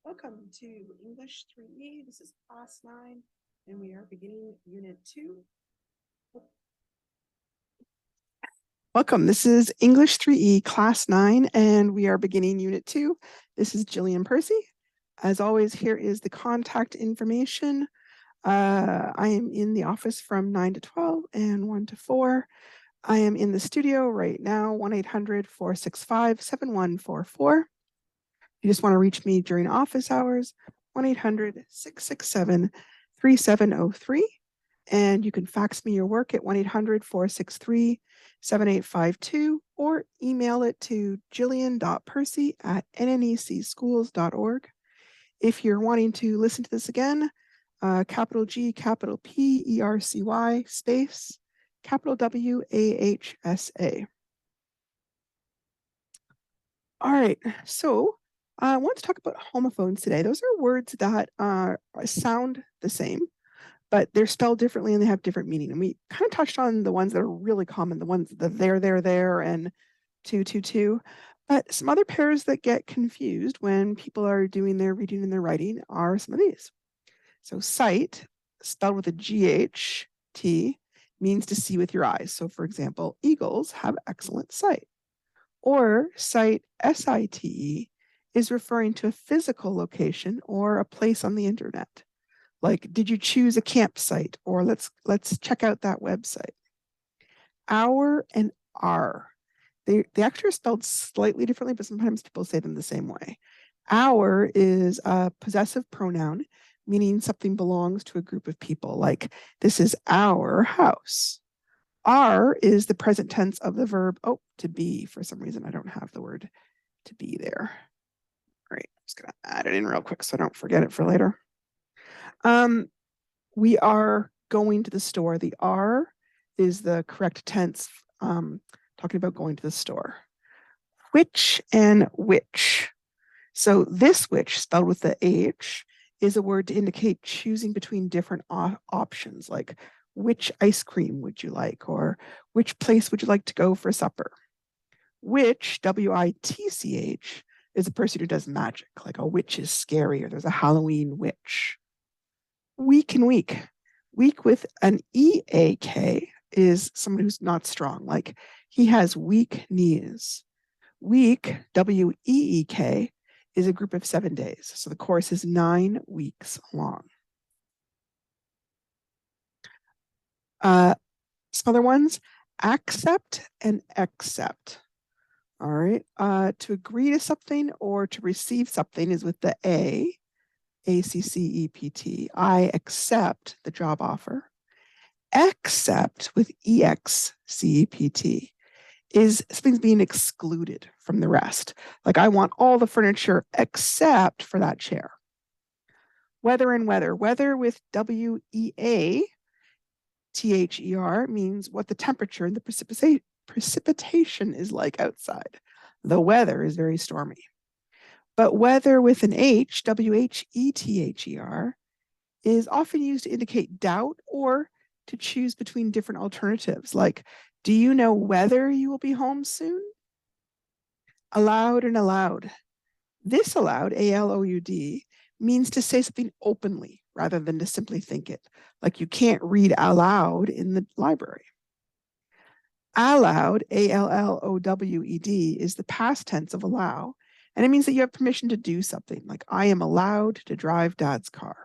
Welcome to English 3E. This is class 9, and we are beginning unit 2. Welcome. This is English 3E, class 9, and we are beginning unit 2. This is Jillian Percy. As always, here is the contact information. I am in the office from 9 to 12 and 1 to 4. I am in the studio right now, 1-800-465-7144. You just want to reach me during office hours, 1-800-667-3703. And you can fax me your work at 1-800-463-7852 or email it to jillian.percy@nnecschools.org. If you're wanting to listen to this again, capital G, capital P, ERCY, space, capital W, AHSA. All right, so I want to talk about homophones today. Those are words that sound the same, but they're spelled differently and they have different meaning. And we kind of touched on the ones that are really common, the ones, the there, and to. But some other pairs that get confused when people are doing their reading and their writing are some of these. So sight, spelled with a GHT, means to see with your eyes. So for example, eagles have excellent sight. Or sight, SITE, is referring to a physical location or a place on the internet. Like, did you choose a campsite? Or let's check out that website. Our and our. They actually are spelled slightly differently, but sometimes people say them the same way. Our is a possessive pronoun, meaning something belongs to a group of people. Like, this is our house. Are is the present tense of the verb, to be. For some reason, I don't have the word to be there. All right, I'm just going to add it in real quick so I don't forget it for later. We are going to the store. The are is the correct tense, talking about going to the store. Which and which. So this which, spelled with the H, is a word to indicate choosing between different options, like which ice cream would you like, or which place would you like to go for supper? Witch, WITCH, is a person who does magic, like a witch is scary, or there's a Halloween witch. Weak and weak. Weak with an EAK is someone who's not strong, like he has weak knees. Week, WEEK, is a group of 7 days. So the course is 9 weeks long. Some other ones, accept and accept. All right. To agree to something or to receive something is with the A, ACCEPT. I accept the job offer. Accept with EXCEPT is something's being excluded from the rest. Like, I want all the furniture except for that chair. Weather and weather. Weather with WEA, THER, means what the temperature and the precipitation is like outside. The weather is very stormy. But weather with an H, WHETHER, is often used to indicate doubt or to choose between different alternatives, like, do you know whether you will be home soon? Aloud and aloud. This aloud, ALOUD, means to say something openly rather than to simply think it. Like, you can't read aloud in the library. Allowed, ALLOWED, is the past tense of allow, and it means that you have permission to do something. Like, I am allowed to drive Dad's car.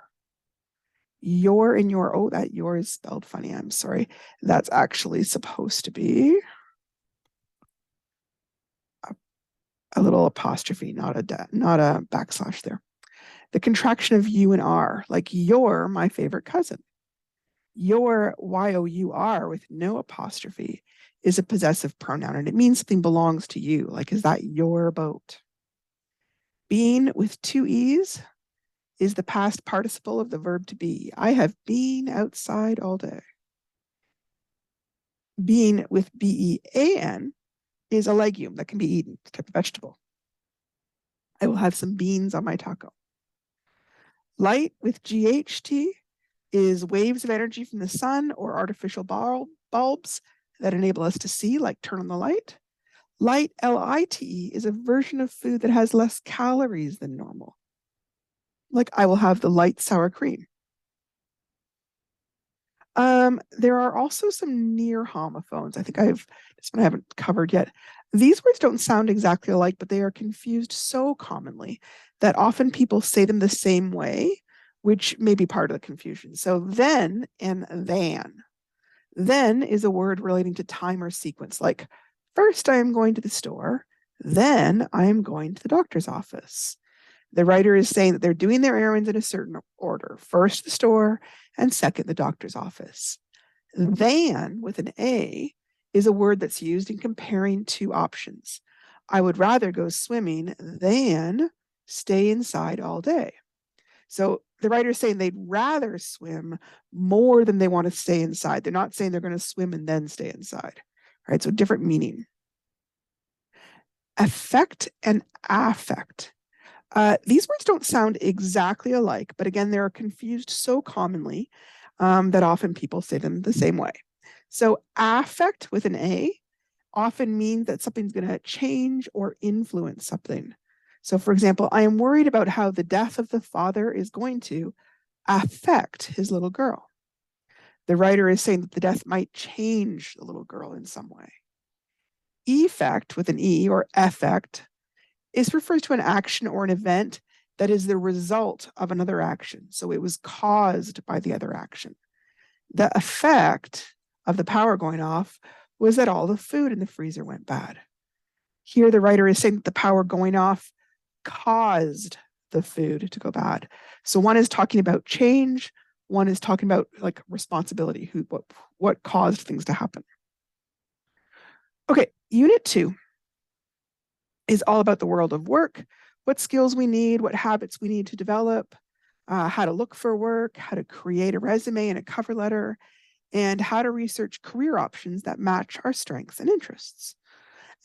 Your and your, that your is spelled funny, I'm sorry. That's actually supposed to be a little apostrophe, not a backslash there. The contraction of you and are, like, you're my favorite cousin. Your, YOUR, with no apostrophe, is a possessive pronoun, and it means something belongs to you. Like, is that your boat? Been with 2 E's is the past participle of the verb to be. I have been outside all day. Bean with BEAN is a legume that can be eaten, a type of vegetable. I will have some beans on my taco. Light with GHT is waves of energy from the sun or artificial bulbs that enable us to see, like turn on the light. Light, LITE, is a version of food that has less calories than normal. like I will have the light sour cream. There are also some near homophones. I think this one I haven't covered yet. These words don't sound exactly alike, but they are confused so commonly that often people say them the same way, which may be part of the confusion. So then and than. Then is a word relating to time or sequence, like first I am going to the store, then I am going to the doctor's office. The writer is saying that they're doing their errands in a certain order, first the store and second the doctor's office. Than with an A is a word that's used in comparing two options. I would rather go swimming than stay inside all day. So the writer is saying they'd rather swim more than they want to stay inside. They're not saying they're going to swim and then stay inside. All right, so different meaning. Affect and affect. These words don't sound exactly alike, but again, they're confused so commonly that often people say them the same way. So affect with an A often means that something's going to change or influence something. So, for example, I am worried about how the death of the father is going to affect his little girl. The writer is saying that the death might change the little girl in some way. Effect with an E or effect is refers to an action or an event that is the result of another action. So it was caused by the other action. The effect of the power going off was that all the food in the freezer went bad. Here, the writer is saying that the power going off caused the food to go bad. So one is talking about change, one is talking about like responsibility, what caused things to happen. Okay, unit 2 is all about the world of work, what skills we need, what habits we need to develop, how to look for work, how to create a resume and a cover letter, and how to research career options that match our strengths and interests.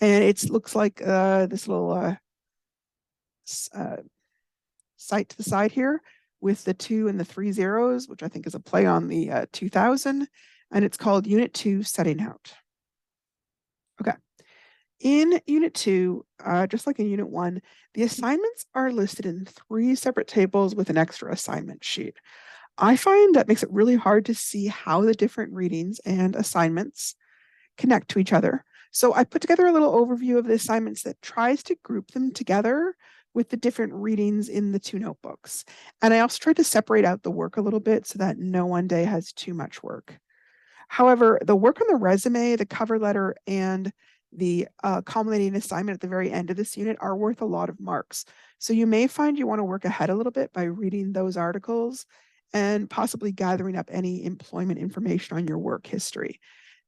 And it looks like this little site to the side here with the 2 and the 3 zeros, which I think is a play on the 2000, and it's called Unit 2 Setting Out. Okay. In Unit 2, just like in Unit 1, the assignments are listed in 3 separate tables with an extra assignment sheet. I find that makes it really hard to see how the different readings and assignments connect to each other. So I put together a little overview of the assignments that tries to group them together with the different readings in the 2 notebooks. And I also tried to separate out the work a little bit so that no one day has too much work. However, the work on the resume, the cover letter, and the culminating assignment at the very end of this unit are worth a lot of marks. So you may find you want to work ahead a little bit by reading those articles and possibly gathering up any employment information on your work history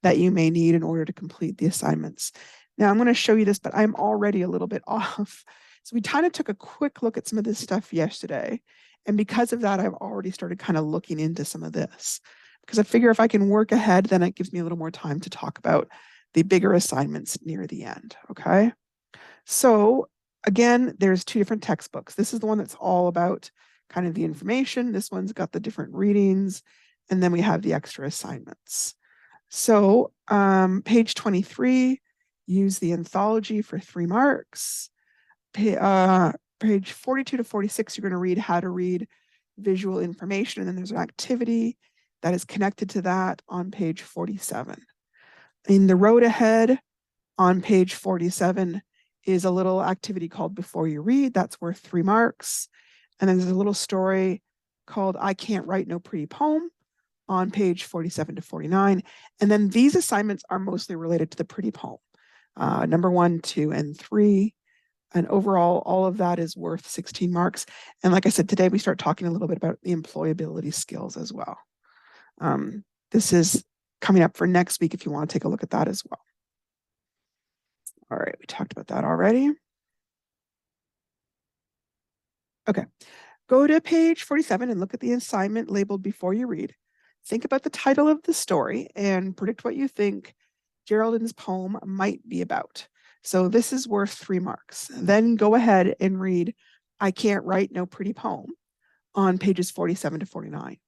that you may need in order to complete the assignments. Now I'm going to show you this, but I'm already a little bit off. So we kind of took a quick look at some of this stuff yesterday. And because of that, I've already started kind of looking into some of this because I figure if I can work ahead, then it gives me a little more time to talk about the bigger assignments near the end. Okay. So again, there's 2 different textbooks. This is the one that's all about kind of the information. This one's got the different readings, and then we have the extra assignments. So page 23, use the anthology for 3 marks. Page 42 to 46, you're going to read how to read visual information, and then there's an activity that is connected to that on page 47. In the road ahead on page 47 is a little activity called Before You Read. That's worth 3 marks. And then there's a little story called I Can't Write No Pretty Poem on page 47 to 49. And then these assignments are mostly related to the pretty poem, number 1, 2, and 3. And overall, all of that is worth 16 marks. And like I said, today we start talking a little bit about the employability skills as well. This is coming up for next week if you want to take a look at that as well. All right, we talked about that already. Okay, go to page 47 and look at the assignment labeled Before You Read. Think about the title of the story and predict what you think Geraldine's poem might be about. So this is worth 3 marks. Then go ahead and read I Can't Write No Pretty Poem on pages 47 to 49.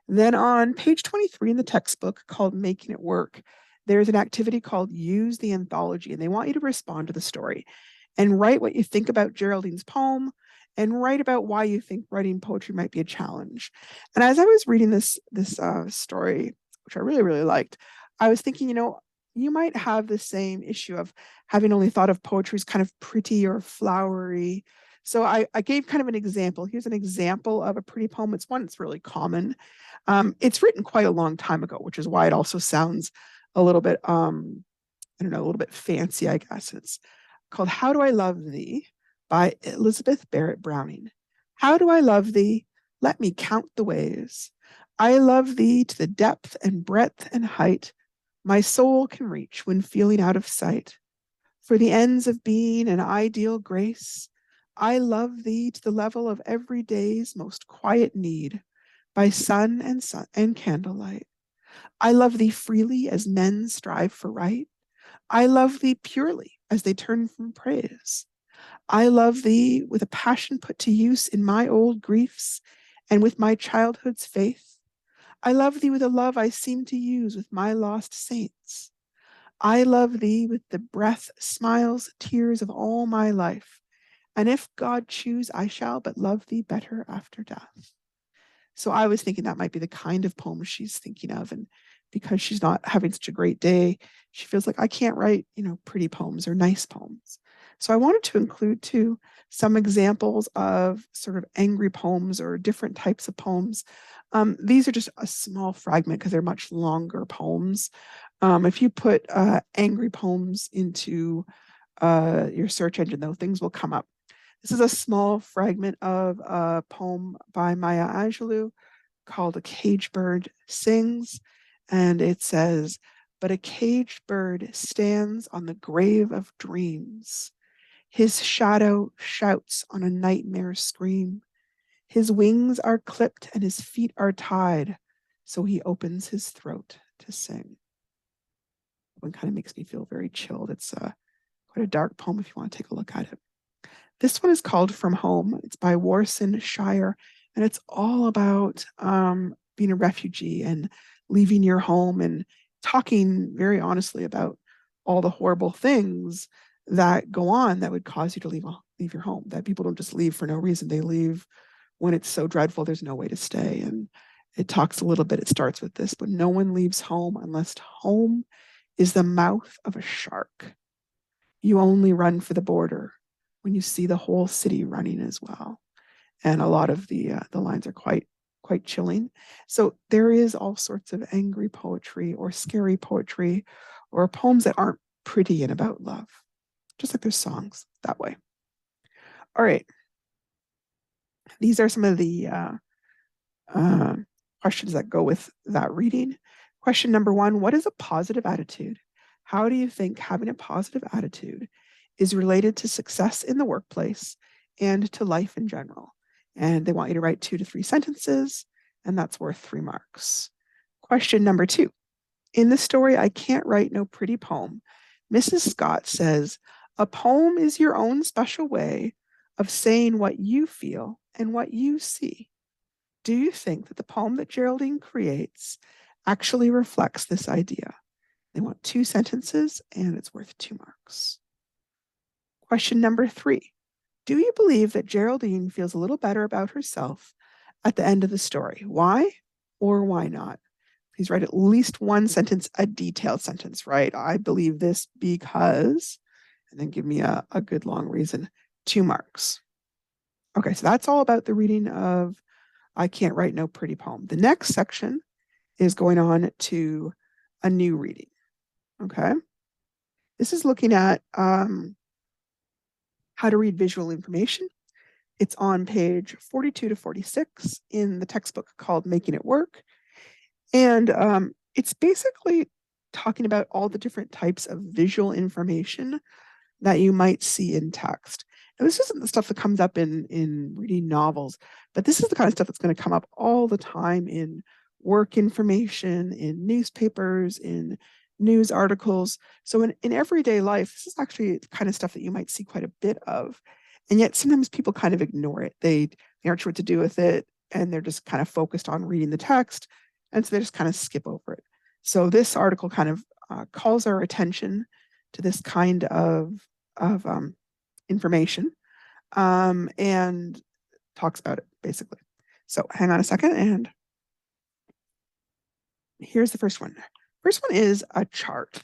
Then on page 23 in the textbook called Making It Work, there's an activity called Use the Anthology, and they want you to respond to the story. and write what you think about Geraldine's poem and write about why you think writing poetry might be a challenge. And as I was reading this story, which I really, really liked, I was thinking, you might have the same issue of having only thought of poetry as kind of pretty or flowery. So I gave kind of an example. Here's an example of a pretty poem. It's one that's really common. It's written quite a long time ago, which is why it also sounds a little bit, I don't know, a little bit fancy, I guess. It's called How Do I Love Thee by Elizabeth Barrett Browning. How do I love thee? Let me count the ways. I love thee to the depth and breadth and height my soul can reach when feeling out of sight. For the ends of being an ideal grace, I love thee to the level of every day's most quiet need, by sun and candlelight. I love thee freely as men strive for right. I love thee purely as they turn from praise. I love thee with a passion put to use in my old griefs and with my childhood's faith. I love thee with a love I seem to use with my lost saints. I love thee with the breath, smiles, tears of all my life. And if God choose, I shall but love thee better after death. So I was thinking that might be the kind of poem she's thinking of. And because she's not having such a great day, she feels like I can't write, pretty poems or nice poems. So I wanted to include too some examples of sort of angry poems or different types of poems. These are just a small fragment because they're much longer poems. If you put angry poems into your search engine, though, things will come up. This is a small fragment of a poem by Maya Angelou called A Caged Bird Sings. And it says, but a caged bird stands on the grave of dreams. His shadow shouts on a nightmare scream. His wings are clipped and his feet are tied, so he opens his throat to sing. One kind of makes me feel very chilled. It's quite a dark poem if you want to take a look at it. This one is called From Home. It's by Warson Shire, and it's all about being a refugee and leaving your home and talking very honestly about all the horrible things that go on that would cause you to leave your home. That people don't just leave for no reason. They leave when it's so dreadful, there's no way to stay. And it talks a little bit, it starts with this, but no one leaves home unless home is the mouth of a shark. You only run for the border when you see the whole city running as well. And a lot of the lines are quite chilling. So there is all sorts of angry poetry or scary poetry or poems that aren't pretty and about love, just like there's songs that way. All right. These are some of the questions that go with that reading. Question number 1, what is a positive attitude? How do you think having a positive attitude is related to success in the workplace and to life in general? And they want you to write 2 to 3 sentences, and that's worth 3 marks. Question number 2, in the story, I Can't Write No Pretty Poem, Mrs. Scott says, a poem is your own special way of saying what you feel and what you see. Do you think that the poem that Geraldine creates actually reflects this idea? They want 2 sentences, and it's worth 2 marks. Question number 3. Do you believe that Geraldine feels a little better about herself at the end of the story? Why or why not? Please write at least 1 sentence, a detailed sentence, right? I believe this because, and then give me a good long reason, 2 marks. Okay, so that's all about the reading of I Can't Write No Pretty Poem. The next section is going on to a new reading. Okay. This is looking at how to read visual information. It's on page 42 to 46 in the textbook called Making It Work. And it's basically talking about all the different types of visual information that you might see in text. Now, this isn't the stuff that comes up in reading novels, but this is the kind of stuff that's going to come up all the time in work information, in newspapers, in news articles. So in everyday life, this is actually the kind of stuff that you might see quite a bit of. And yet sometimes people kind of ignore it. They aren't sure what to do with it, and they're just kind of focused on reading the text. And so they just kind of skip over it. So this article kind of calls our attention to this kind of information, and talks about it basically. So hang on a second, and here's the first one. First one is a chart.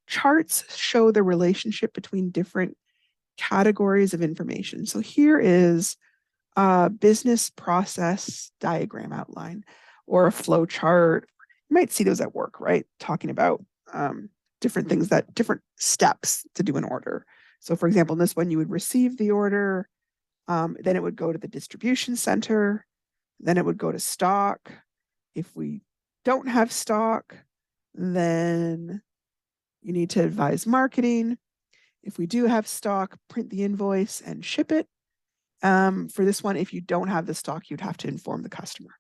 Charts show the relationship between different categories of information. So here is a business process diagram outline or a flow chart. You might see those at work, right? Talking about different things, that different steps to do an order. So for example, in this one, you would receive the order, then it would go to the distribution center, then it would go to stock. If we don't have stock, then you need to advise marketing. If we do have stock, print the invoice and ship it. For this one, if you don't have the stock, you'd have to inform the customer.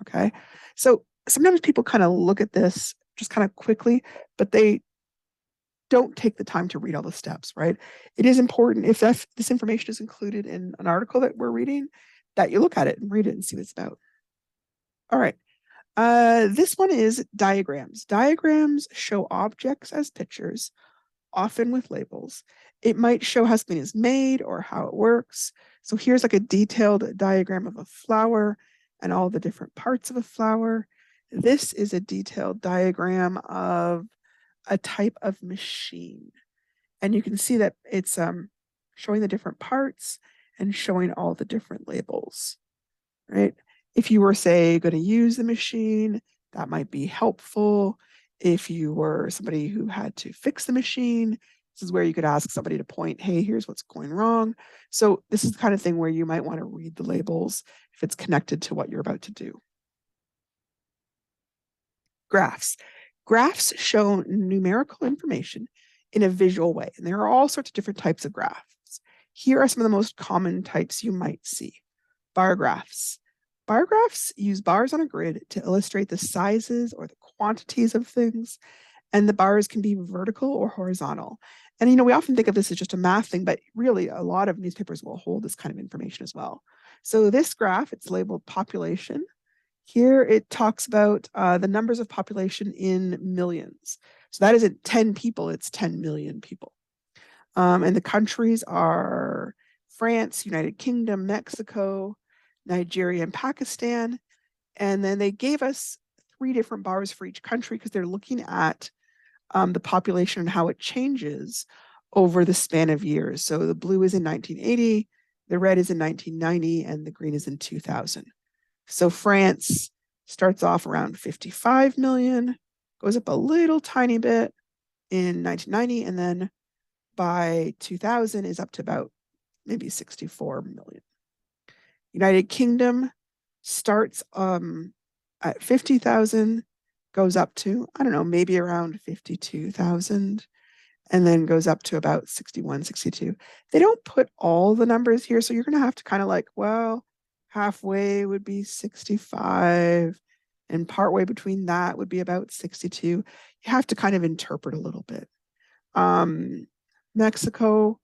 Okay. So sometimes people kind of look at this just kind of quickly, but they don't take the time to read all the steps, right? It is important if this information is included in an article that we're reading, that you look at it and read it and see what it's about. All right. This one is diagrams. Diagrams show objects as pictures, often with labels. It might show how something is made or how it works. So here's like a detailed diagram of a flower and all the different parts of a flower. This is a detailed diagram of a type of machine. And you can see that it's showing the different parts and showing all the different labels, right? If you were, say, going to use the machine, that might be helpful. If you were somebody who had to fix the machine, this is where you could ask somebody to point, hey, here's what's going wrong. So this is the kind of thing where you might want to read the labels if it's connected to what you're about to do. Graphs. Graphs show numerical information in a visual way, and there are all sorts of different types of graphs. Here are some of the most common types you might see. Bar graphs. Bar graphs use bars on a grid to illustrate the sizes or the quantities of things, and the bars can be vertical or horizontal. And we often think of this as just a math thing, but really a lot of newspapers will hold this kind of information as well. So this graph, it's labeled population. Here it talks about the numbers of population in millions. So that isn't 10 people, it's 10 million people. And the countries are France, United Kingdom, Mexico, Nigeria, and Pakistan. And then they gave us 3 different bars for each country because they're looking at the population and how it changes over the span of years. So the blue is in 1980, the red is in 1990, and the green is in 2000. So France starts off around 55 million, goes up a little tiny bit in 1990, and then by 2000 is up to about maybe 64 million. United Kingdom starts at 50,000, goes up to, I don't know, maybe around 52,000, and then goes up to about 61, 62. They don't put all the numbers here, so you're going to have to kind of like, well, halfway would be 65, and partway between that would be about 62. You have to kind of interpret a little bit. Mexico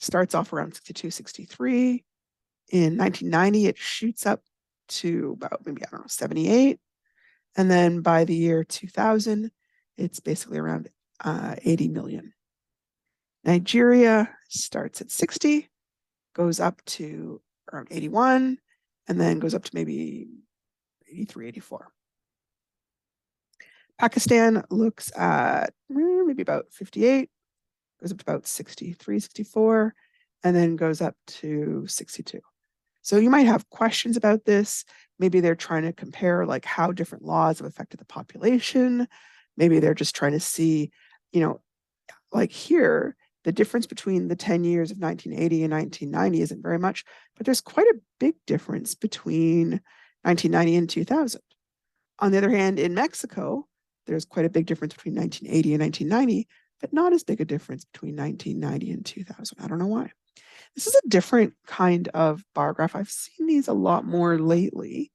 starts off around 62, 63. In 1990, it shoots up to about maybe, I don't know, 78. And then by the year 2000, it's basically around 80 million. Nigeria starts at 60, goes up to around 81, and then goes up to maybe 83, 84. Pakistan looks at maybe about 58, goes up to about 63, 64, and then goes up to 62. So you might have questions about this. Maybe they're trying to compare like how different laws have affected the population. Maybe they're just trying to see, like here, the difference between the 10 years of 1980 and 1990 isn't very much, but there's quite a big difference between 1990 and 2000. On the other hand, in Mexico, there's quite a big difference between 1980 and 1990, but not as big a difference between 1990 and 2000. I don't know why. This is a different kind of bar graph. I've seen these a lot more lately.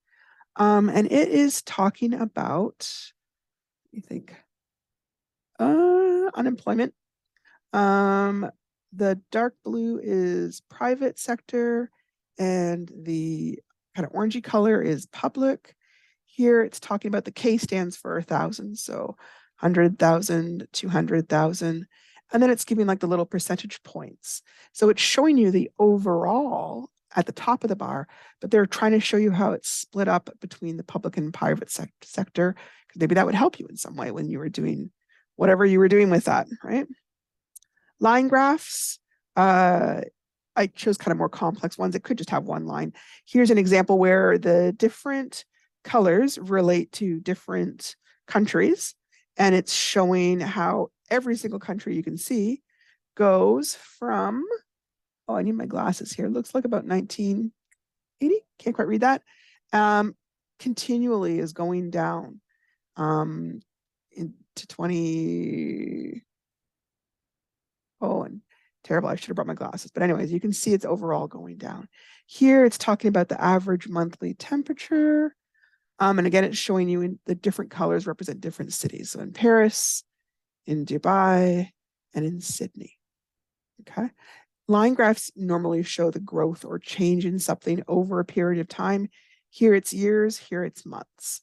And it is talking about, let me think, unemployment. The dark blue is private sector, and the kind of orangey color is public. Here it's talking about the K stands for 1,000, so 100,000, 200,000. And then it's giving like the little percentage points. So it's showing you the overall at the top of the bar, but they're trying to show you how it's split up between the public and private sector, because maybe that would help you in some way when you were doing whatever you were doing with that, right? Line graphs, I chose kind of more complex ones. It could just have one line. Here's an example where the different colors relate to different countries, and it's showing how every single country you can see goes from, oh, I need my glasses here. It looks like about 1980. Can't quite read that. Continually is going down into 20. Oh, and terrible. I should have brought my glasses. But anyways, you can see it's overall going down. Here it's talking about the average monthly temperature. And again, it's showing you in the different colors represent different cities. So in Paris, in Dubai, and in Sydney. Okay. Line graphs normally show the growth or change in something over a period of time. Here it's years, here it's months.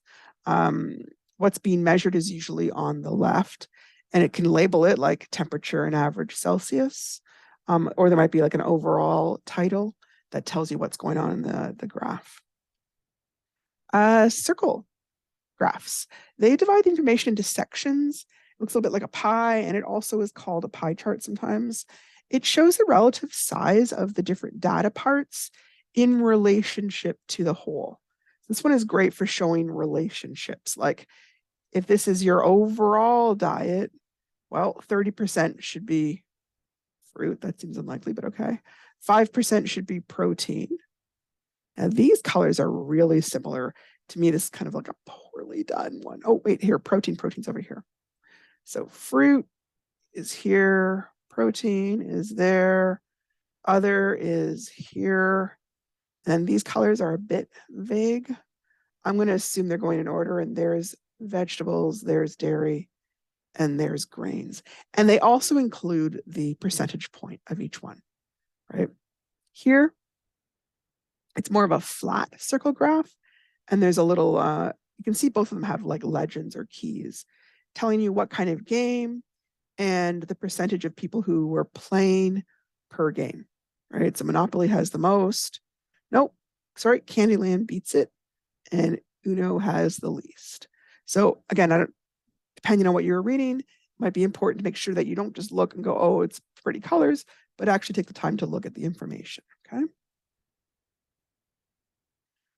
What's being measured is usually on the left, and it can label it like temperature and average Celsius, or there might be like an overall title that tells you what's going on in the graph. Circle graphs. They divide the information into sections. It looks a little bit like a pie, and it also is called a pie chart sometimes. It shows the relative size of the different data parts in relationship to the whole. This one is great for showing relationships. Like if this is your overall diet, well, 30% should be fruit. That seems unlikely, but okay. 5% should be protein. Now these colors are really similar. To me, this is kind of like a poorly done one. Oh, wait, here, protein's over here. So fruit is here, protein is there, other is here, and these colors are a bit vague. I'm going to assume they're going in order, and there's vegetables, there's dairy, and there's grains. And they also include the percentage point of each one, right? Here, it's more of a flat circle graph, and there's a little, you can see both of them have like legends or keys telling you what kind of game and the percentage of people who were playing per game, right? So Monopoly has the most. Nope, sorry, Candyland beats it, and Uno has the least. So again, depending on what you're reading, it might be important to make sure that you don't just look and go, oh, it's pretty colors, but actually take the time to look at the information, okay?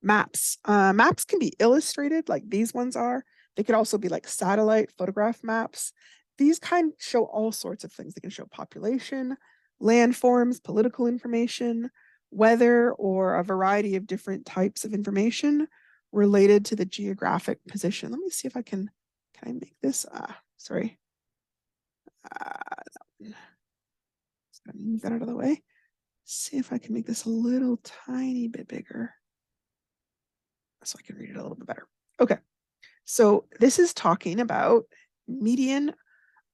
Maps. Maps can be illustrated like these ones are. They could also be like satellite photograph maps. These kind show all sorts of things. They can show population, landforms, political information, weather, or a variety of different types of information related to the geographic position. Let me see if I can I make this, sorry. Just gonna move that out of the way. See if I can make this a little tiny bit bigger so I can read it a little bit better. Okay, so this is talking about median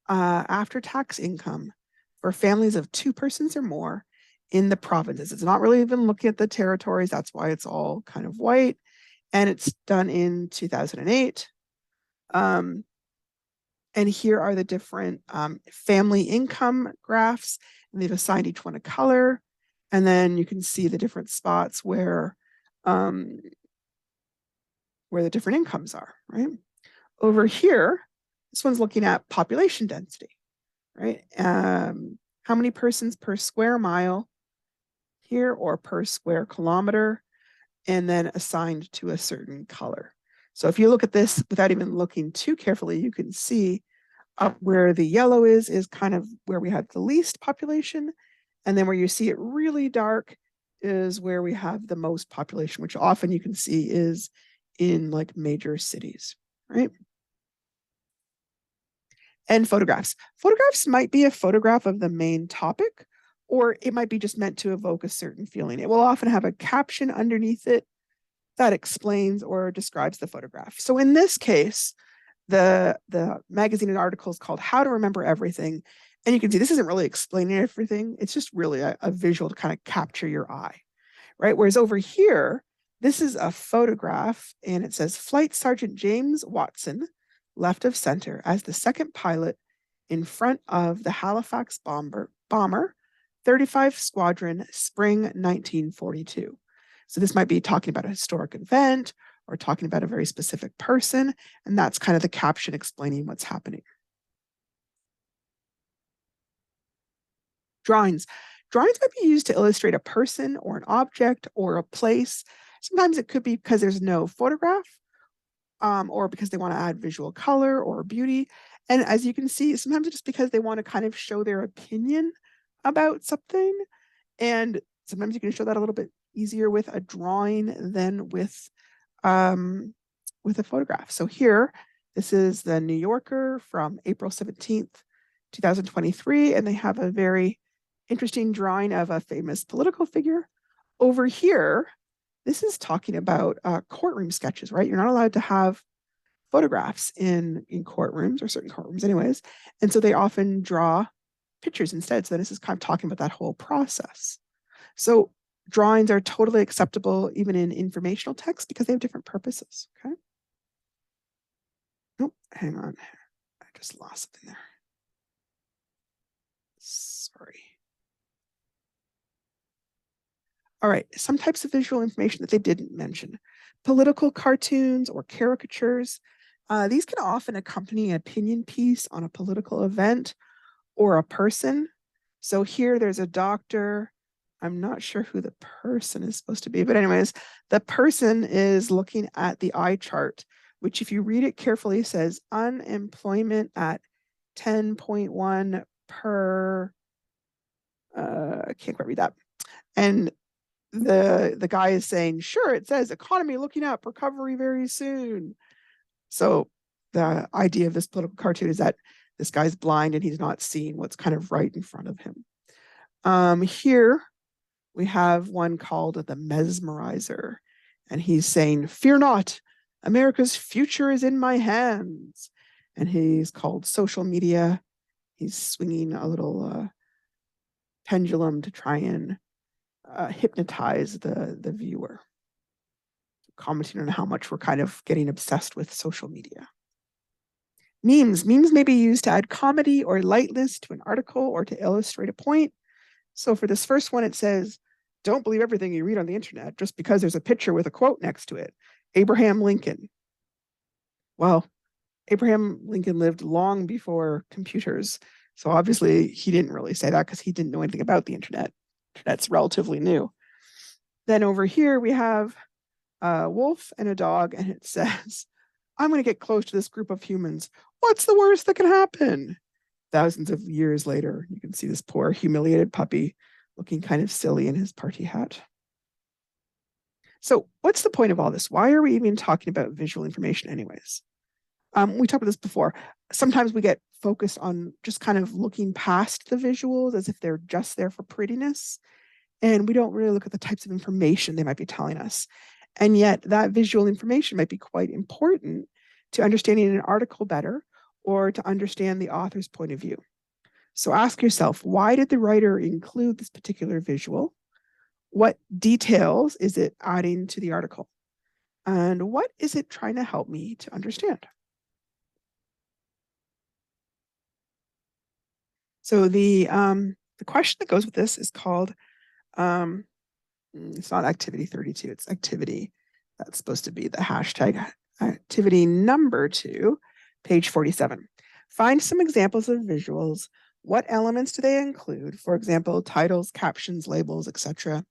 after-tax income for families of 2 persons or more in the provinces. It's not really even looking at the territories. That's why it's all kind of white. And it's done in 2008. And here are the different family income graphs. And they've assigned each one a color. And then you can see the different spots where the different incomes are, right? Over here, this one's looking at population density, right? How many persons per square mile here or per square kilometer, and then assigned to a certain color. So if you look at this without even looking too carefully, you can see up where the yellow is kind of where we have the least population. And then where you see it really dark is where we have the most population, which often you can see is in like major cities, right? And photographs. Photographs might be a photograph of the main topic, or it might be just meant to evoke a certain feeling. It will often have a caption underneath it that explains or describes the photograph. So in this case, the magazine and article is called How to Remember Everything. And you can see this isn't really explaining everything. It's just really a visual to kind of capture your eye, right? Whereas over here, this is a photograph, and it says Flight Sergeant James Watson, left of center, as the second pilot in front of the Halifax bomber 35 Squadron, spring 1942. So this might be talking about a historic event or talking about a very specific person, and that's kind of the caption explaining what's happening. Drawings. Drawings might be used to illustrate a person or an object or a place. Sometimes it could be because there's no photograph, or because they want to add visual color or beauty. And as you can see, sometimes it's just because they want to kind of show their opinion about something. And sometimes you can show that a little bit easier with a drawing than with a photograph. So here, this is the New Yorker from April 17th, 2023, and they have a very interesting drawing of a famous political figure. Over here, this is talking about courtroom sketches, right? You're not allowed to have photographs in courtrooms, or certain courtrooms anyways. And so they often draw pictures instead. So this is kind of talking about that whole process. So drawings are totally acceptable even in informational text because they have different purposes, okay? Oh, hang on. I just lost something there. Sorry. All right, some types of visual information that they didn't mention. Political cartoons or caricatures. These can often accompany an opinion piece on a political event or a person. So here there's a doctor. I'm not sure who the person is supposed to be, but anyways, the person is looking at the eye chart, which if you read it carefully says unemployment at 10.1 per, I can't quite read that. And the guy is saying, sure, it says economy looking up, recovery very soon. So the idea of this political cartoon is that this guy's blind and he's not seeing what's kind of right in front of him. Here we have one called the Mesmerizer, and he's saying, fear not, America's future is in my hands. And he's called social media. He's swinging a little pendulum to try and hypnotize the viewer, commenting on how much we're kind of getting obsessed with social media. Memes may be used to add comedy or lightness to an article or to illustrate a point. So for this first one, it says, don't believe everything you read on the internet just because there's a picture with a quote next to it. Abraham Lincoln. Well, Abraham Lincoln lived long before computers. So obviously he didn't really say that because he didn't know anything about the internet. That's relatively new. Then over here we have a wolf and a dog, and it says, I'm going to get close to this group of humans. What's the worst that can happen? Thousands of years later, you can see this poor humiliated puppy looking kind of silly in his party hat. So what's the point of all this? Why are we even talking about visual information anyways? We talked about this before. Sometimes we get focused on just kind of looking past the visuals as if they're just there for prettiness. And we don't really look at the types of information they might be telling us. And yet that visual information might be quite important to understanding an article better or to understand the author's point of view. So ask yourself, why did the writer include this particular visual? What details is it adding to the article? And what is it trying to help me to understand? So the question that goes with this is called, it's not activity 32, it's activity, that's supposed to be the hashtag activity number 2, page 47. Find some examples of visuals. What elements do they include? For example, titles, captions, labels, etc.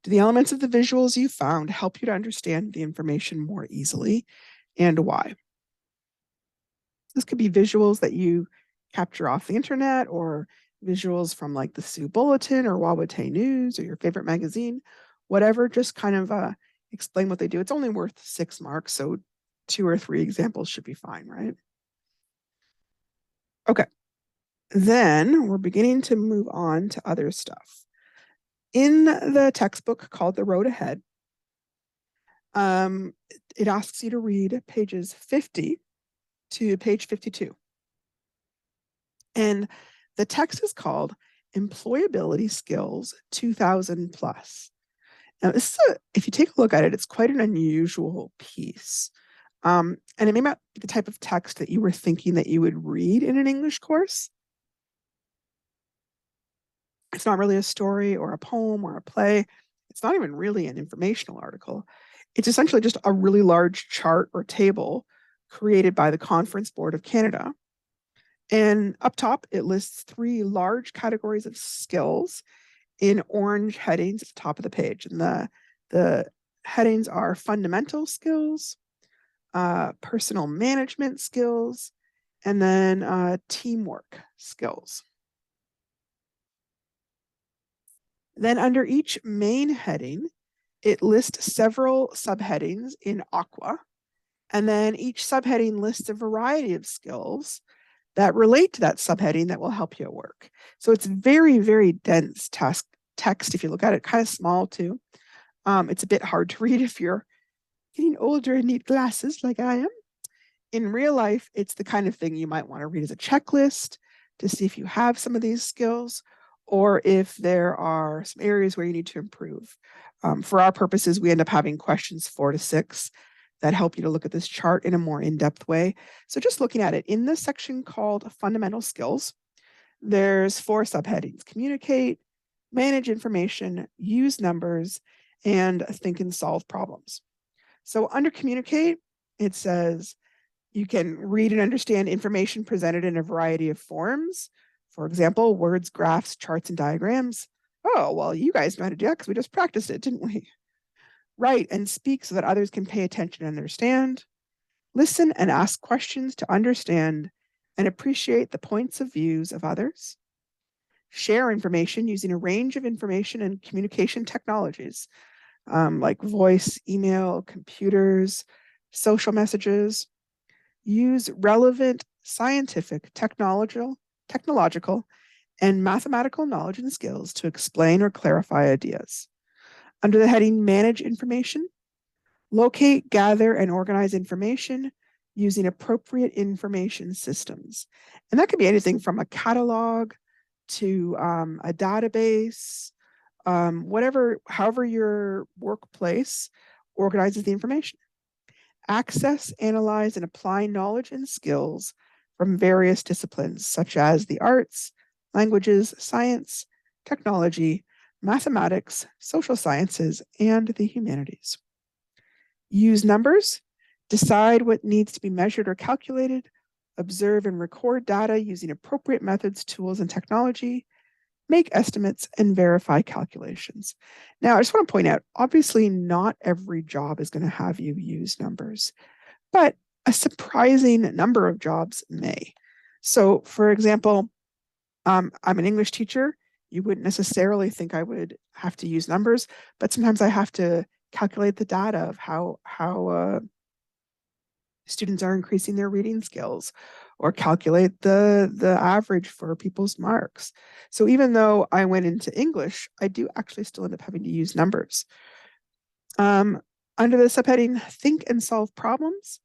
Do the elements of the visuals you found help you to understand the information more easily, and why? This could be visuals that you capture off the internet, or visuals from like the Sioux Bulletin or Wawate News or your favorite magazine, whatever, just kind of explain what they do. It's only worth 6 marks, so 2 or 3 examples should be fine, right? Okay, then we're beginning to move on to other stuff. In the textbook called The Road Ahead, it asks you to read pages 50 to page 52. And the text is called Employability Skills 2000 Plus. Now, this is if you take a look at it, it's quite an unusual piece. And it may not be the type of text that you were thinking that you would read in an English course. It's not really a story or a poem or a play. It's not even really an informational article. It's essentially just a really large chart or table created by the Conference Board of Canada. And up top, it lists 3 large categories of skills in orange headings at the top of the page. And the headings are fundamental skills, personal management skills, and then teamwork skills. Then under each main heading, it lists several subheadings in aqua. And then each subheading lists a variety of skills that relate to that subheading that will help you at work. So it's very, very dense text. If you look at it, kind of small too. It's a bit hard to read if you're getting older and need glasses like I am. In real life, it's the kind of thing you might want to read as a checklist to see if you have some of these skills or if there are some areas where you need to improve. For our purposes, we end up having questions 4 to 6 that help you to look at this chart in a more in-depth way. So just looking at it, in this section called Fundamental Skills, there's 4 subheadings: communicate, manage information, use numbers, and think and solve problems. So under communicate, it says you can read and understand information presented in a variety of forms. For example, words, graphs, charts, and diagrams. Oh, well, you guys know how to do that because we just practiced it, didn't we? Write and speak so that others can pay attention and understand. Listen and ask questions to understand and appreciate the points of views of others. Share information using a range of information and communication technologies, like voice, email, computers, social messages. Use relevant scientific, technological, and mathematical knowledge and skills to explain or clarify ideas. Under the heading Manage Information, locate, gather, and organize information using appropriate information systems. And that could be anything from a catalog to a database, however your workplace organizes the information. Access, analyze, and apply knowledge and skills from various disciplines, such as the arts, languages, science, technology, mathematics, social sciences, and the humanities. Use numbers, decide what needs to be measured or calculated, observe and record data using appropriate methods, tools, and technology, make estimates, and verify calculations. Now, I just want to point out, obviously, not every job is going to have you use numbers, but a surprising number of jobs may. So, for example, I'm an English teacher. You wouldn't necessarily think I would have to use numbers, but sometimes I have to calculate the data of how students are increasing their reading skills, or calculate the average for people's marks. So even though I went into English, I do actually still end up having to use numbers. Under the subheading Think and Solve Problems,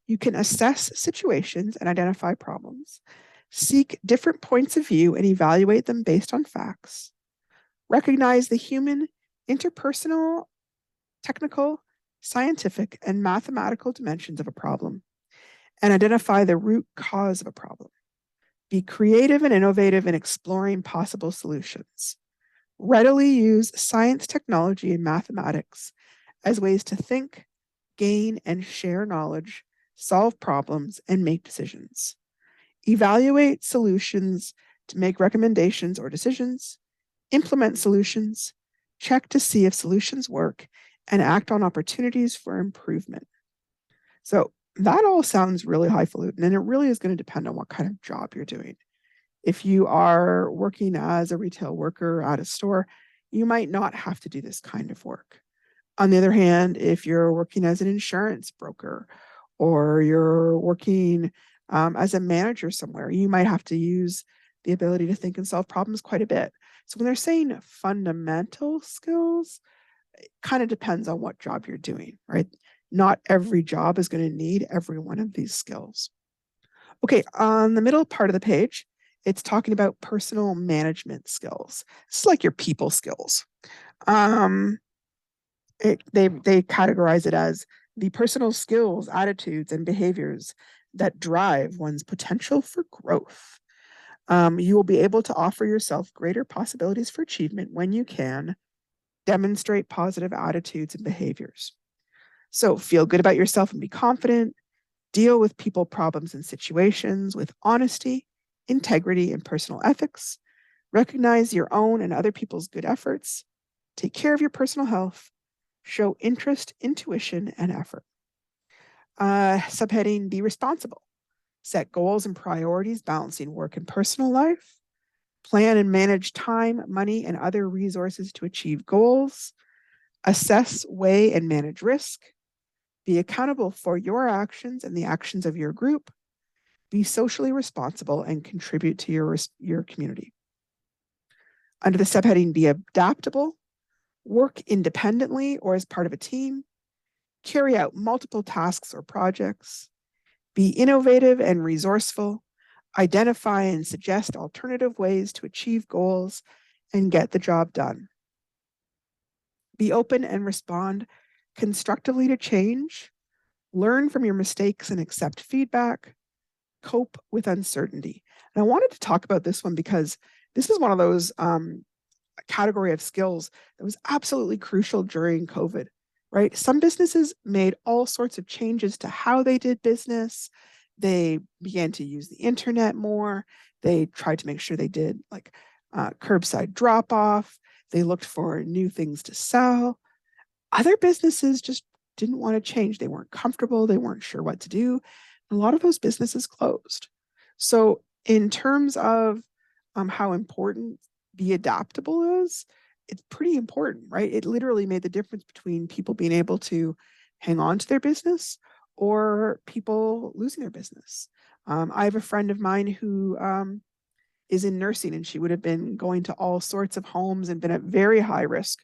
you can assess situations and identify problems, seek different points of view and evaluate them based on facts, recognize the human, interpersonal, technical, scientific, and mathematical dimensions of a problem, and identify the root cause of a problem. Be creative and innovative in exploring possible solutions. Readily use science, technology, and mathematics as ways to think, gain, and share knowledge, solve problems, and make decisions. Evaluate solutions to make recommendations or decisions, implement solutions, check to see if solutions work, and act on opportunities for improvement. So that all sounds really highfalutin, and it really is going to depend on what kind of job you're doing. If you are working as a retail worker at a store, you might not have to do this kind of work. On the other hand, if you're working as an insurance broker or you're working as a manager somewhere, you might have to use the ability to think and solve problems quite a bit. So when they're saying fundamental skills, it kind of depends on what job you're doing, right? Not every job is going to need every one of these skills. Okay, on the middle part of the page, it's talking about personal management skills. It's like your people skills. They categorize it as the personal skills, attitudes, and behaviors that drive one's potential for growth. You will be able to offer yourself greater possibilities for achievement when you can demonstrate positive attitudes and behaviors. So feel good about yourself and be confident. Deal with people, problems, and situations with honesty, integrity, and personal ethics. Recognize your own and other people's good efforts. Take care of your personal health. Show interest, intuition, and effort. Subheading, be responsible. Set goals and priorities, balancing work and personal life. Plan and manage time, money, and other resources to achieve goals. Assess, weigh, and manage risk. Be accountable for your actions and the actions of your group. Be socially responsible and contribute to your community. Under the subheading, be adaptable. Work independently or as part of a team. Carry out multiple tasks or projects. Be innovative and resourceful. Identify and suggest alternative ways to achieve goals and get the job done. Be open and respond constructively to change. Learn from your mistakes and accept feedback. Cope with uncertainty. And I wanted to talk about this one because this is one of those category of skills that was absolutely crucial during COVID, right? Some businesses made all sorts of changes to how they did business. They began to use the internet more. They tried to make sure they did like curbside drop off. They looked for new things to sell. Other businesses just didn't want to change. They weren't comfortable. They weren't sure what to do. A lot of those businesses closed. So in terms of how important be adaptable is, it's pretty important, right? It literally made the difference between people being able to hang on to their business or people losing their business. I have a friend of mine who is in nursing, and she would have been going to all sorts of homes and been at very high risk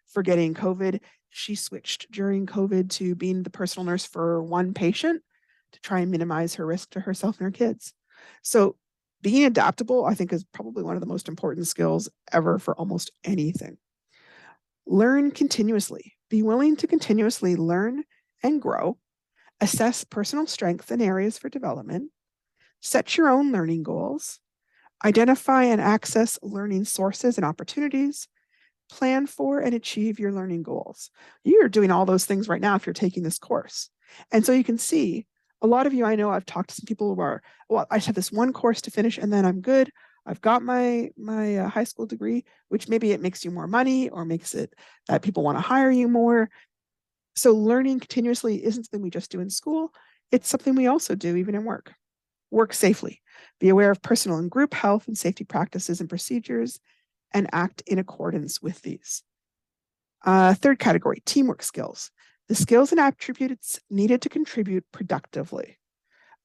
for getting COVID. She switched during COVID to being the personal nurse for one patient to try and minimize her risk to herself and her kids. So being adaptable, I think, is probably one of the most important skills ever for almost anything. Learn continuously. Be willing to continuously learn and grow. Assess personal strengths and areas for development. Set your own learning goals. Identify and access learning sources and opportunities. Plan for and achieve your learning goals. You're doing all those things right now if you're taking this course. And so you can see a lot of you, I know I've talked to some people who are, well, I just have this one course to finish and then I'm good. I've got my high school degree, which maybe it makes you more money or makes it that people want to hire you more. So learning continuously isn't something we just do in school. It's something we also do even in work. Work safely. Be aware of personal and group health and safety practices and procedures and act in accordance with these. Third category, teamwork skills. The skills and attributes needed to contribute productively.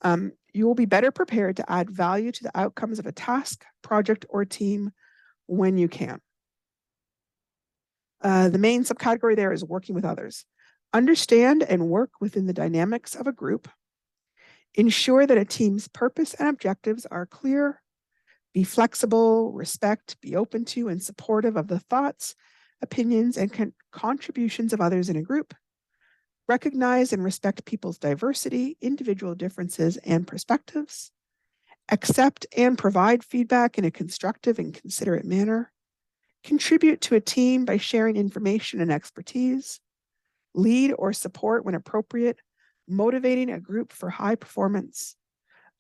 You will be better prepared to add value to the outcomes of a task, project, or team when you can. The main subcategory there is working with others. Understand and work within the dynamics of a group. Ensure that a team's purpose and objectives are clear. Be flexible, respect, be open to and supportive of the thoughts, opinions, and contributions of others in a group. Recognize and respect people's diversity, individual differences, and perspectives. Accept and provide feedback in a constructive and considerate manner. Contribute to a team by sharing information and expertise. Lead or support when appropriate, motivating a group for high performance.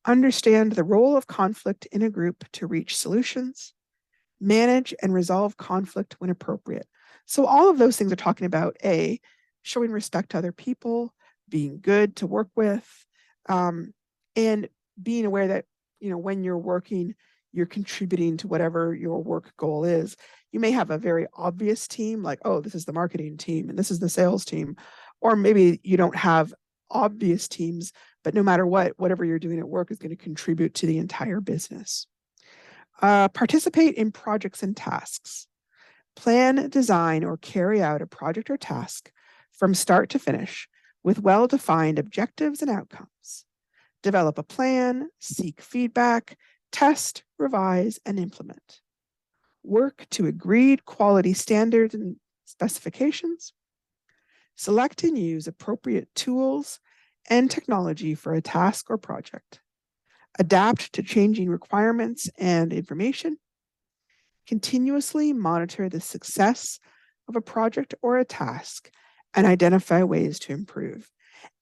Understand the role of conflict in a group to reach solutions. Manage and resolve conflict when appropriate. So all of those things are talking about A, showing respect to other people, being good to work with, and being aware that, you know, when you're working, you're contributing to whatever your work goal is. You may have a very obvious team, like, oh, this is the marketing team and this is the sales team. Or maybe you don't have obvious teams, but no matter what, whatever you're doing at work is going to contribute to the entire business. Participate in projects and tasks. Plan, design, or carry out a project or task from start to finish with well-defined objectives and outcomes. Develop a plan, seek feedback, test, revise, and implement. Work to agreed quality standards and specifications. Select and use appropriate tools and technology for a task or project. Adapt to changing requirements and information. Continuously monitor the success of a project or a task and identify ways to improve.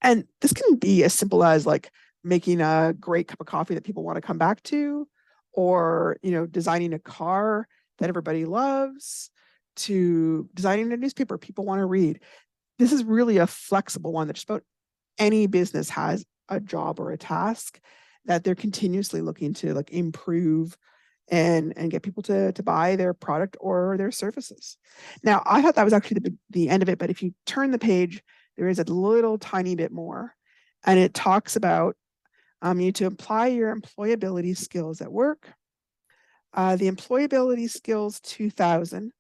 And this can be as simple as like making a great cup of coffee that people want to come back to, or designing a car that everybody loves, to designing a newspaper people want to read. This is really a flexible one that just about any business has a job or a task that they're continuously looking to like improve and get people to buy their product or their services. Now, I thought that was actually the end of it, but if you turn the page, there is a little tiny bit more, and it talks about you need to apply your employability skills at work. The employability skills 2000, I don't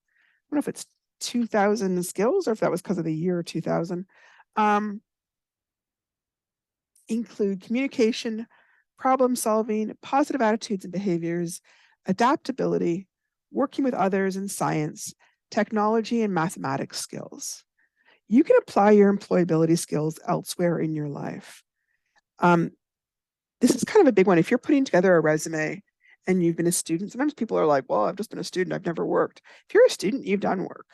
know if it's 2000 skills or if that was because of the year 2000, include communication, problem solving, positive attitudes and behaviors, adaptability, working with others in science, technology, and mathematics skills. You can apply your employability skills elsewhere in your life. This is kind of a big one. If you're putting together a resume and you've been a student, sometimes people are like, well, I've just been a student, I've never worked. If you're a student, you've done work,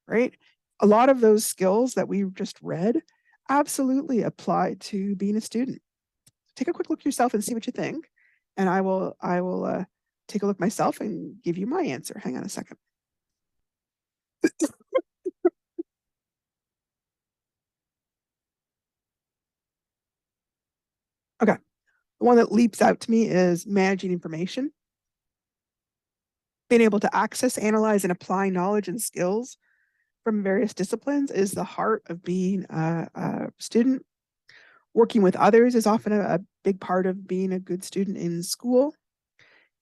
right? A lot of those skills that we just read absolutely apply to being a student. Take a quick look yourself and see what you think. And I will take a look myself and give you my answer. Hang on a second. Okay. The one that leaps out to me is managing information. Being able to access, analyze, and apply knowledge and skills from various disciplines is the heart of being a student. Working with others is often a big part of being a good student in school.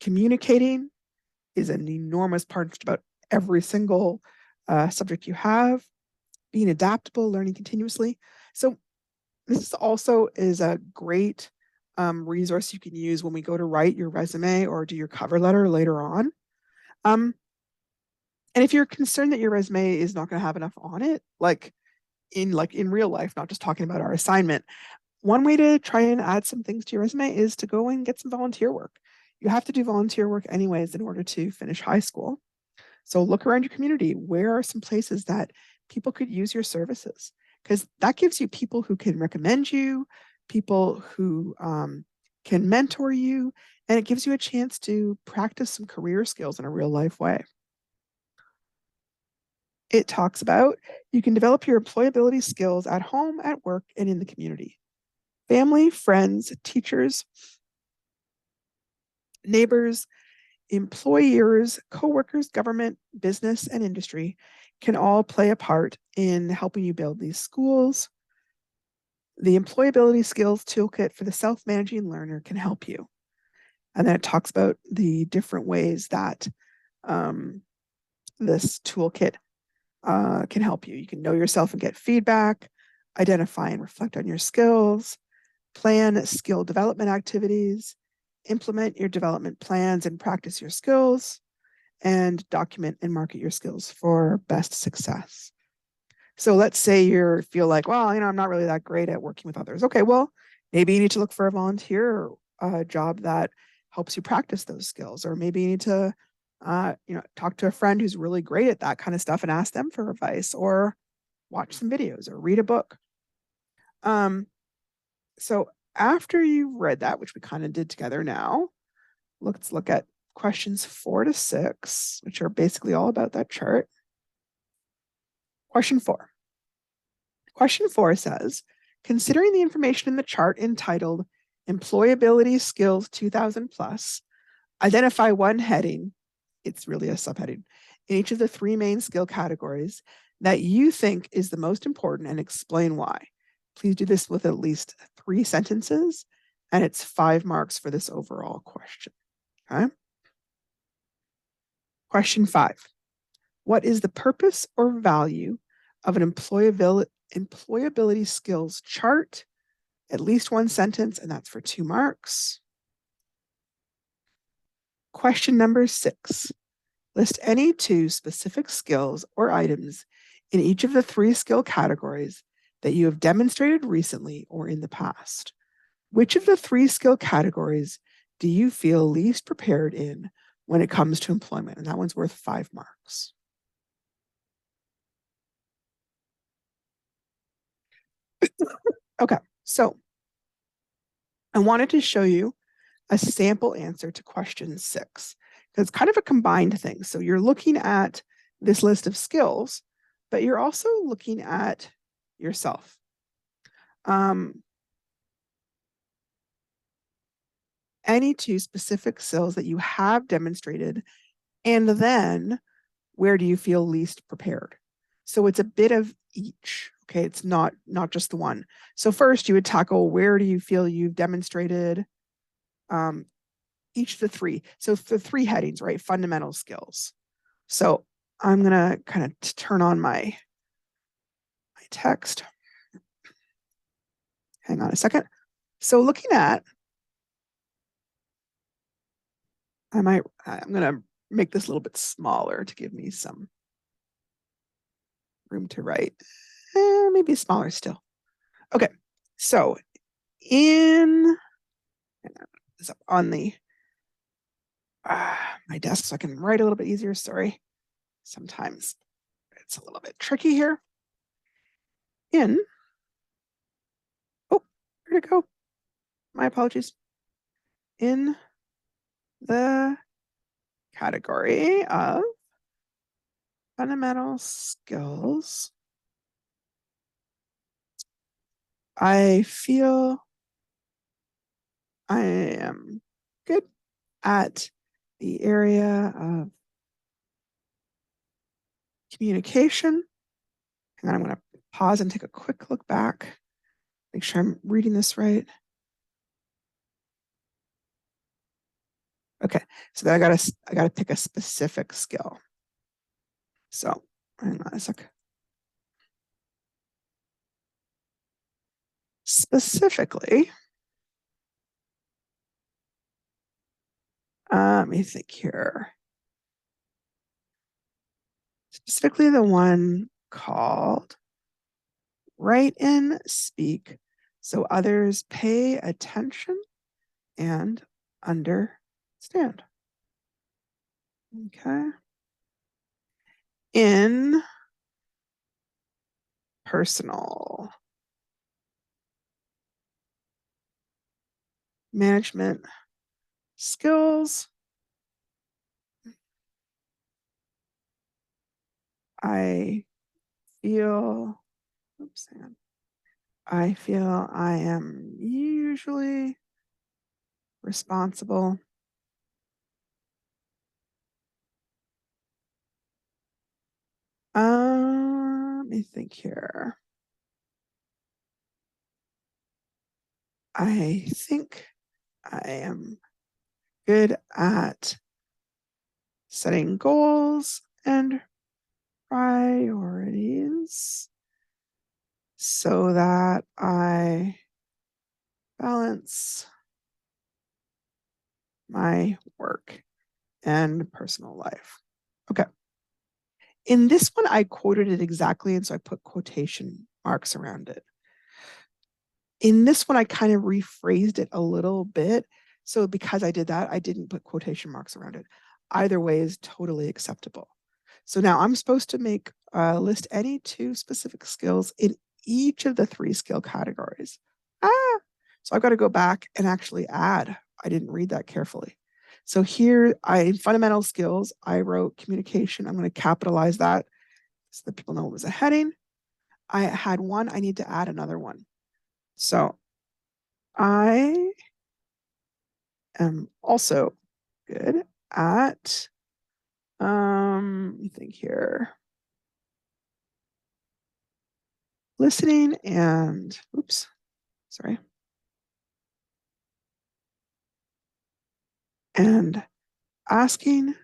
Communicating is an enormous part of just about every single subject you have. Being adaptable, learning continuously. So this also is a great resource you can use when we go to write your resume or do your cover letter later on. And if you're concerned that your resume is not going to have enough on it, like in real life, not just talking about our assignment, one way to try and add some things to your resume is to go and get some volunteer work. You have to do volunteer work anyways in order to finish high school. So look around your community. Where are some places that people could use your services? Because that gives you people who can recommend you, people who can mentor you, and it gives you a chance to practice some career skills in a real life way. It talks about you can develop your employability skills at home, at work, and in the community. Family, friends, teachers, neighbors, employers, coworkers, government, business, and industry can all play a part in helping you build these schools. The employability skills toolkit for the self-managing learner can help you. And then it talks about the different ways that this toolkit can help you. You can know yourself and get feedback, identify and reflect on your skills, plan skill development activities, implement your development plans and practice your skills, and document and market your skills for best success. So let's say you feel like, well, I'm not really that great at working with others. Okay, well, maybe you need to look for a volunteer job that helps you practice those skills, or maybe you need to, talk to a friend who's really great at that kind of stuff and ask them for advice, or watch some videos, or read a book. So after you've read that, which we kind of did together now, let's look at questions 4 to 6, which are basically all about that chart. Question 4. Question 4 says, considering the information in the chart entitled Employability Skills 2000 Plus, identify one heading, it's really a subheading, in each of the 3 main skill categories that you think is the most important and explain why. Please do this with at least 3 sentences, and it's 5 marks for this overall question. Okay. Question 5. What is the purpose or value of an employability skills chart? At least 1 sentence, and that's for 2 marks. Question number 6. List any 2 specific skills or items in each of the three skill categories that you have demonstrated recently or in the past. Which of the three skill categories do you feel least prepared in when it comes to employment? And that one's worth 5 marks. Okay, so I wanted to show you a sample answer to question 6, because it's kind of a combined thing. So you're looking at this list of skills, but you're also looking at yourself. Any two specific skills that you have demonstrated, and then where do you feel least prepared? So it's a bit of each. Okay, it's not just the one. So first you would tackle where do you feel you've demonstrated each of the three. So the 3 headings, right? Fundamental skills. So I'm gonna kind of turn on my text. Hang on a second. So looking at, I'm gonna make this a little bit smaller to give me some room to write. Maybe smaller still. Okay, so in this up on the my desk so I can write a little bit easier. Sorry, sometimes it's a little bit tricky here. Oh, where'd it go? My apologies. In the category of fundamental skills, I feel I am good at the area of communication. And then I'm going to pause and take a quick look back, make sure I'm reading this right. Okay, so then I gotta pick a specific skill. So hang on a sec. Specifically, let me think here. Specifically, the one called write and speak so others pay attention and understand. Okay. In personal management skills, I feel, oops, hang on. I feel I am usually responsible let me think here. I think I am good at setting goals and priorities so that I balance my work and personal life. Okay. In this one, I quoted it exactly, and so I put quotation marks around it. In this one, I kind of rephrased it a little bit. So because I did that, I didn't put quotation marks around it. Either way is totally acceptable. So now I'm supposed to list any 2 specific skills in each of the 3 skill categories. So I've got to go back and actually add. I didn't read that carefully. So here, in fundamental skills, I wrote communication. I'm going to capitalize that so that people know it was a heading. I had one. I need to add another one. So I am also good at, let me think here, listening and, oops, sorry, and asking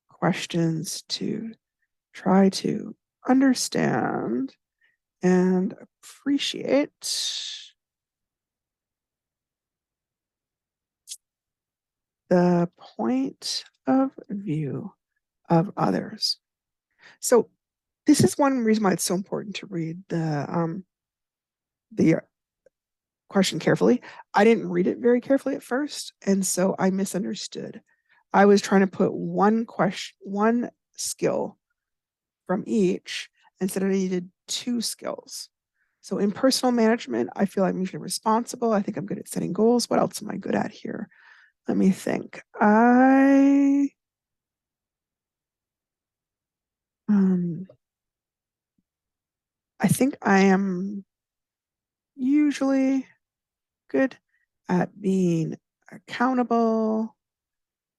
questions to try to understand and appreciate the point of view of others. So This is one reason why it's so important to read the question carefully. I didn't read it very carefully at first, and so I misunderstood. I was trying to put one skill from each instead I needed two skills. So in personal management, I feel I'm usually responsible. I think I'm good at setting goals. What else am I good at here? Let me think. Um, I think I am usually good at being accountable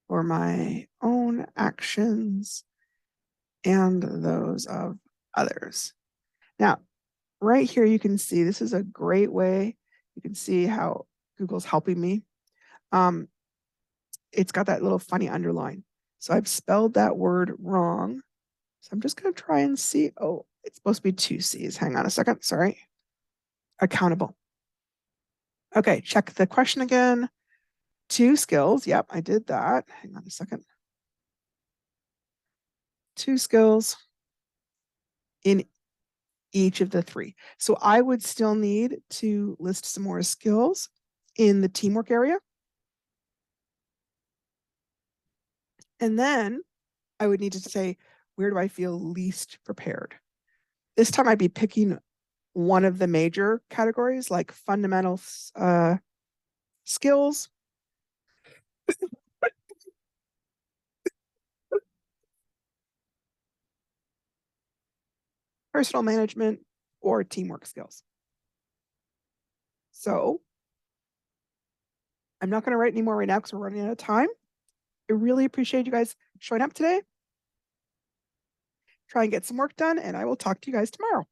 for my own actions and those of others. Now, right here, you can see this is a great way. You can see how Google's helping me. It's got that little funny underline. So I've spelled that word wrong. So I'm just going to try and see. Oh, it's supposed to be two C's. Hang on a second. Sorry. Accountable. Okay, check the question again. Two skills. Yep, I did that. Hang on a second. Two skills in each of the three. So I would still need to list some more skills in the teamwork area. And then I would need to say, where do I feel least prepared? This time I'd be picking one of the major categories like fundamental skills, personal management, or teamwork skills. So I'm not going to write any more right now because we're running out of time. I really appreciate you guys showing up today. Try and get some work done, and I will talk to you guys tomorrow.